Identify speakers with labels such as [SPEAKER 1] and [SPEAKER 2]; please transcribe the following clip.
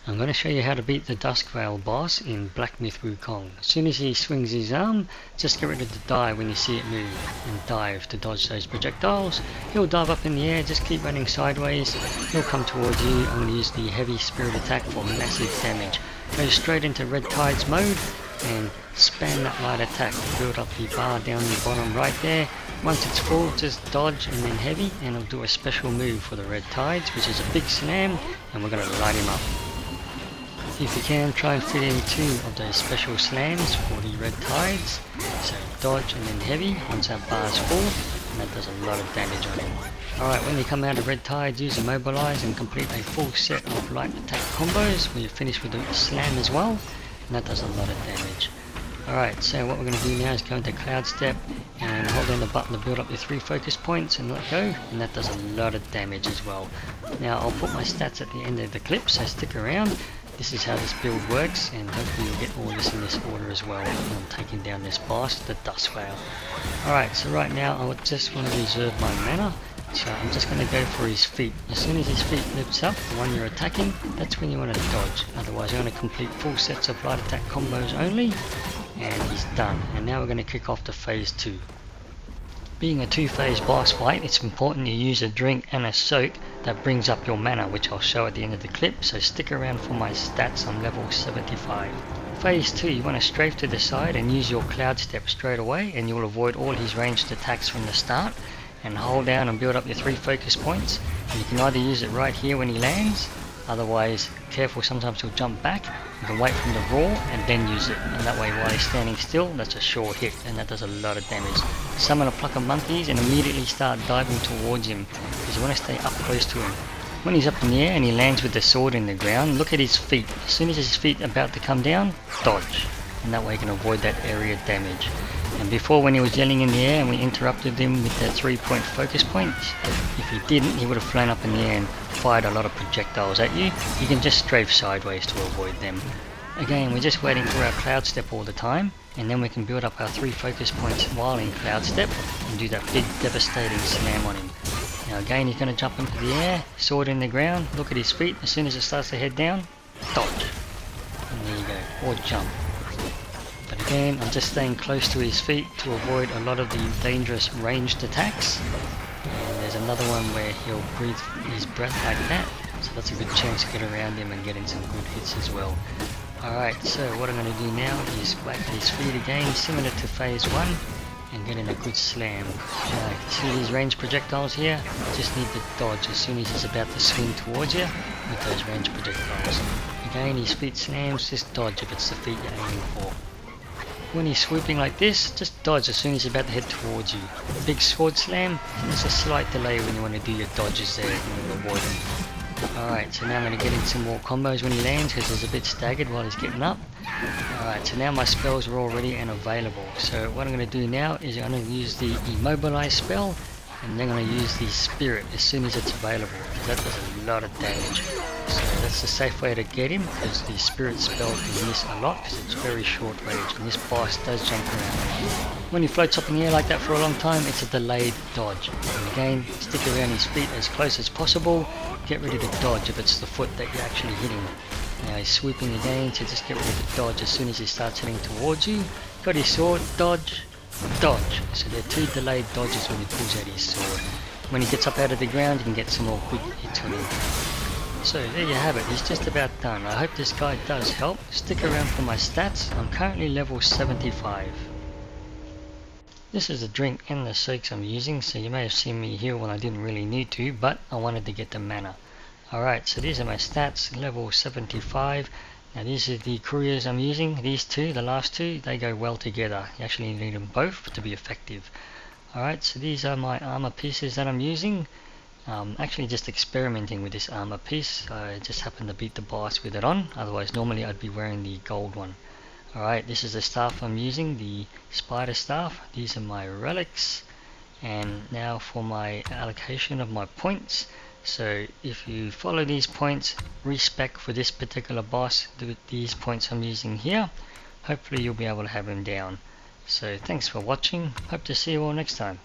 [SPEAKER 1] I'm going to show you how to beat the Duskveil Boss in Black Myth Wukong. As soon as he swings his arm, just get ready to dive when you see it move, and dive to dodge those projectiles. He'll dive up in the air, just keep running sideways, he'll come towards you. I'm going to use the heavy spirit attack for massive damage. Go straight into Red Tides mode and spam that light attack to build up the bar down the bottom right there. Once it's full, just dodge and then heavy, and it'll do a special move for the Red Tides, which is a big slam, and we're going to light him up. If you can, try and fit in 2 of those special slams for the Red Tides. So dodge and then heavy once that bar's full, and that does a lot of damage on him. Alright, when you come out of Red Tides, use Immobilize and complete a full set of light attack combos where you finish with the slam as well, and that does a lot of damage. Alright, so what we're going to do now is go into Cloud Step and hold down the button to build up your 3 focus points and let go, and that does a lot of damage as well. Now I'll put my stats at the end of the clip, so stick around. This is how this build works, and hopefully you'll get all this in this order as well. I'm taking down this boss, the Duskveil. Alright, so right now I just want to reserve my mana, so I'm just going to go for his feet. As soon as his feet lifts up, the one you're attacking, that's when you want to dodge. Otherwise you're going to complete full sets of light attack combos only, and he's done. And now we're going to kick off to phase 2. Being a 2-phase boss fight, it's important you use a drink and a soak that brings up your mana, which I'll show at the end of the clip, so stick around for my stats. I'm level 75. Phase 2, you want to strafe to the side and use your Cloud Step straight away, and you'll avoid all his ranged attacks from the start, and hold down and build up your 3 focus points. And you can either use it right here when he lands, otherwise careful, sometimes he'll jump back. You can wait for him to roar and then use it, and that way while he's standing still, that's a sure hit, and that does a lot of damage. Summon a pluck of monkeys and immediately start diving towards him, because you want to stay up close to him. When he's up in the air and he lands with the sword in the ground, look at his feet. As soon as his feet are about to come down, dodge, and that way you can avoid that area damage. And before, when he was yelling in the air and we interrupted him with the 3-point focus points, if he didn't, he would have flown up in the air and fired a lot of projectiles at you. You can just strafe sideways to avoid them. Again, we're just waiting for our Cloud Step all the time, and then we can build up our 3 focus points while in Cloud Step and do that big devastating slam on him. Now again, he's going to jump into the air, sword in the ground, look at his feet. As soon as it starts to head down, dodge, and there you go, or jump. But again, I'm just staying close to his feet to avoid a lot of the dangerous ranged attacks. And there's another one where he'll breathe his breath like that, so that's a good chance to get around him and get in some good hits as well. Alright, so what I'm going to do now is whack his feet again, similar to phase 1, and get in a good slam. Now, you can see these ranged projectiles here, just need to dodge as soon as he's about to swing towards you with those ranged projectiles. Again, his feet slams, just dodge if it's the feet you're aiming for. When he's swooping like this, just dodge as soon as he's about to head towards you. A big sword slam, there's a slight delay when you want to do your dodges there and avoid them. Alright, so now I'm going to get in some more combos when he lands, because he's a bit staggered while he's getting up. Alright, so now my spells are all ready and available. So what I'm going to do now is I'm going to use the Immobilize spell, and then I'm going to use the Spirit as soon as it's available, because that does a lot of damage. So that's the safe way to get him, because the Spirit spell can miss a lot because it's very short range, and this boss does jump around. When he floats up in the air like that for a long time, it's a delayed dodge. And again, stick around his feet as close as possible, get ready to dodge if it's the foot that you're actually hitting. Now he's swooping again, so just get ready to dodge as soon as he starts heading towards you. Got his sword, dodge, dodge. So there are 2 delayed dodges when he pulls out his sword. When he gets up out of the ground, you can get some more quick hits on him. So there you have it, he's just about done. I hope this guide does help. Stick around for my stats. I'm currently level 75. This is the drink and the soaks I'm using, so you may have seen me heal when I didn't really need to, but I wanted to get the mana. Alright, so these are my stats, level 75. Now these are the couriers I'm using. These 2, the last 2, they go well together. You actually need them both to be effective. Alright, so these are my armor pieces that I'm using. Actually just experimenting with this armor piece. I just happened to beat the boss with it on, otherwise normally I'd be wearing the gold one. Alright, this is the staff I'm using, the spider staff. These are my relics, and now for my allocation of my points. So if you follow these points, respec for this particular boss, these points I'm using here, hopefully you'll be able to have him down. So thanks for watching, hope to see you all next time.